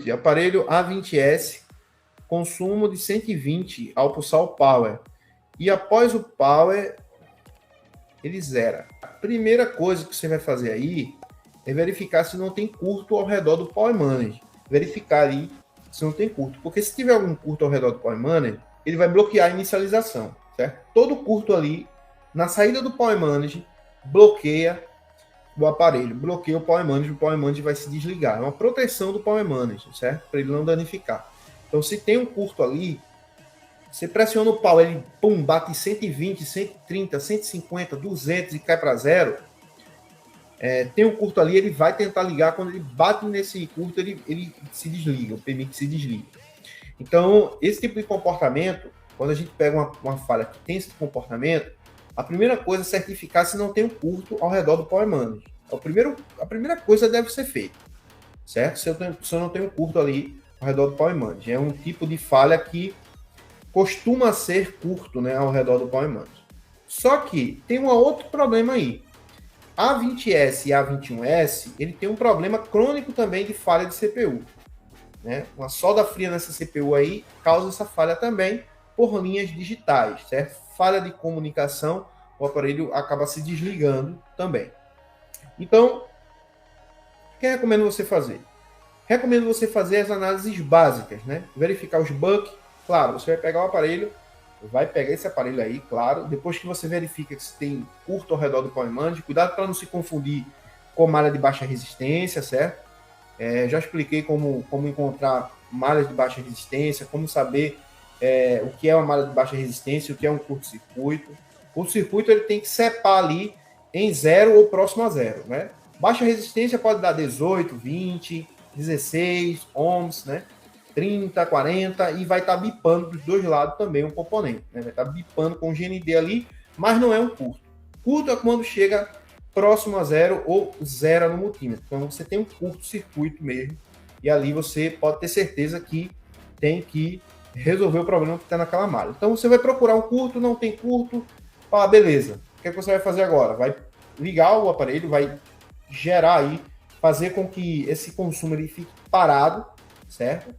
noite, aparelho A20S, consumo de 120 ao pulsar o power. E após o power, ele zera. A primeira coisa que você vai fazer aí é verificar se não tem curto ao redor do Power Manager. Verificar aí se não tem curto. Porque se tiver algum curto ao redor do Power Manager, ele vai bloquear a inicialização, certo? Todo curto ali, na saída do Power Manager, bloqueia o aparelho, bloqueia o Power Manager vai se desligar. É uma proteção do Power Manager, certo? Para ele não danificar. Então, se tem um curto ali, você pressiona o power, ele pum, bate 120, 130, 150, 200 e cai para zero. Tem um curto ali, ele vai tentar ligar. Quando ele bate nesse curto, ele se desliga, o PMIC se desliga. Então, esse tipo de comportamento, quando a gente pega uma falha que tem esse comportamento, a primeira coisa é certificar se não tem um curto ao redor do Power Manager. A primeira coisa deve ser feita, certo? Se eu não tenho um curto ali ao redor do Power Manager. É um tipo de falha que costuma ser curto, né, ao redor do Power Manager. Só que tem um outro problema aí. A20S e A21S, ele tem um problema crônico também de falha de CPU. Né? Uma solda fria nessa CPU aí causa essa falha também por linhas digitais, certo? Falha de comunicação, o aparelho acaba se desligando também. Então, o que eu recomendo você fazer? Recomendo você fazer as análises básicas, né? Verificar os bugs. Claro, você vai pegar o aparelho, vai pegar esse aparelho aí, claro. Depois que você verifica que se tem curto ao redor do Power Manager, cuidado para não se confundir com malha de baixa resistência, certo? Já expliquei como encontrar malhas de baixa resistência, como saber o que é uma malha de baixa resistência, o que é um curto-circuito. O curto-circuito ele tem que separar ali em zero ou próximo a zero, né? Baixa resistência pode dar 18, 20, 16 ohms, né? 30, 40 e vai estar bipando dos dois lados também um componente, né? Vai estar bipando com o GND ali, mas não é um curto. Curto é quando chega próximo a zero ou zero no multímetro. Então você tem um curto-circuito mesmo e ali você pode ter certeza que tem que resolver o problema que está naquela malha. Então você vai procurar um curto, não tem curto, fala, beleza, o que você vai fazer agora? Vai ligar o aparelho, vai gerar aí, fazer com que esse consumo ele fique parado, certo?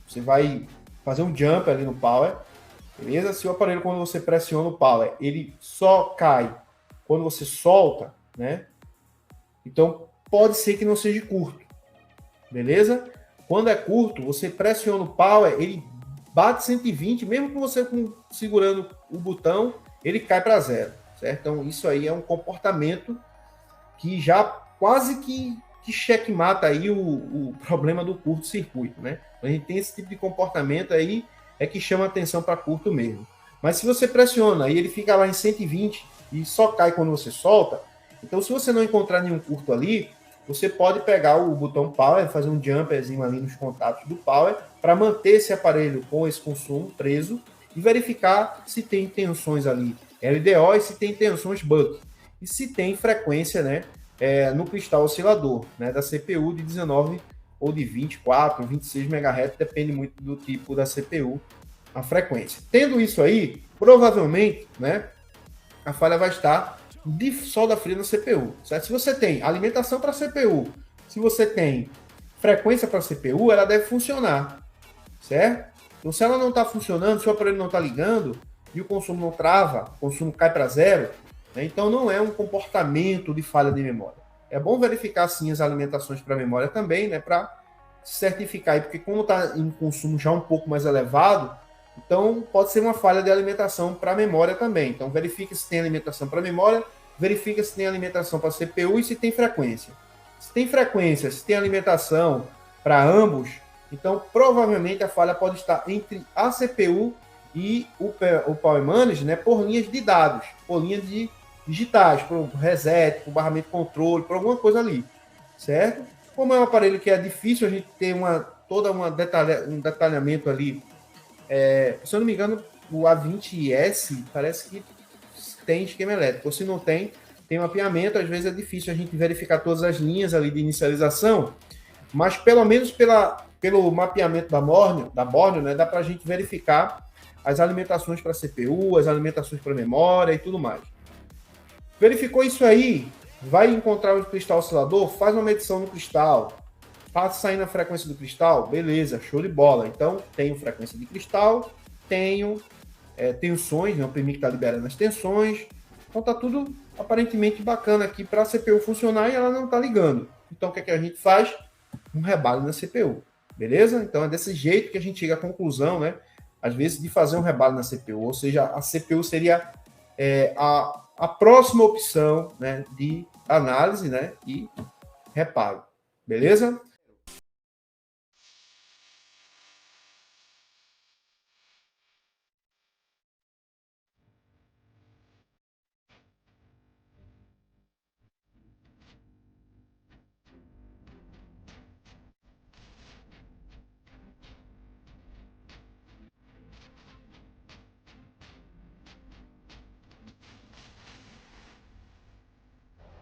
Você vai fazer um jump ali no power, beleza? Se o aparelho, quando você pressiona o power, ele só cai quando você solta, né? Então, pode ser que não seja curto, beleza? Quando é curto, você pressiona o power, ele bate 120, mesmo que você segurando o botão, ele cai para zero, certo? Então, isso aí é um comportamento que já quase que checkmata aí o problema do curto-circuito, né? A gente tem esse tipo de comportamento aí, é que chama atenção para curto mesmo. Mas se você pressiona e ele fica lá em 120 e só cai quando você solta, então se você não encontrar nenhum curto ali, você pode pegar o botão power, fazer um jumperzinho ali nos contatos do power, para manter esse aparelho com esse consumo preso e verificar se tem tensões ali LDO e se tem tensões buck. E se tem frequência, né, no cristal oscilador, né, da CPU de 19 ou de 24, 26 MHz, depende muito do tipo da CPU, a frequência. Tendo isso aí, provavelmente, né, a falha vai estar de solda fria na CPU, certo? Se você tem alimentação para a CPU, se você tem frequência para a CPU, ela deve funcionar, certo? Então, se ela não está funcionando, se o aparelho não está ligando e o consumo não trava, o consumo cai para zero, né? Então não é um comportamento de falha de memória. É bom verificar sim as alimentações para a memória também, né? Para certificar aí, porque como está em consumo já um pouco mais elevado, então pode ser uma falha de alimentação para a memória também. Então verifica se tem alimentação para a memória, verifica se tem alimentação para a CPU e se tem frequência. Se tem frequência, se tem alimentação para ambos, então provavelmente a falha pode estar entre a CPU e o Power Manager, né, por linhas de dados, por linhas de digitais, por reset, por barramento de controle, por alguma coisa ali, certo? Como é um aparelho que é difícil a gente ter um detalhamento ali, se eu não me engano, o A20S parece que tem esquema elétrico. Se não tem, tem mapeamento. Às vezes é difícil a gente verificar todas as linhas ali de inicialização, mas pelo menos pelo mapeamento da borne, né, dá para a gente verificar as alimentações para CPU, as alimentações para memória e tudo mais. Verificou isso aí, vai encontrar o cristal oscilador, faz uma medição no cristal. Passa saindo a frequência do cristal? Beleza, show de bola. Então, tenho frequência de cristal, tenho tensões, né? O PMI que está liberando as tensões. Então, tá tudo aparentemente bacana aqui para a CPU funcionar e ela não está ligando. Então, o que, é que a gente faz? Um rebalo na CPU. Beleza? Então, é desse jeito que a gente chega à conclusão, né? Às vezes, de fazer um rebalo na CPU. Ou seja, a CPU seria a próxima opção, né, de análise, né, e reparo. Beleza?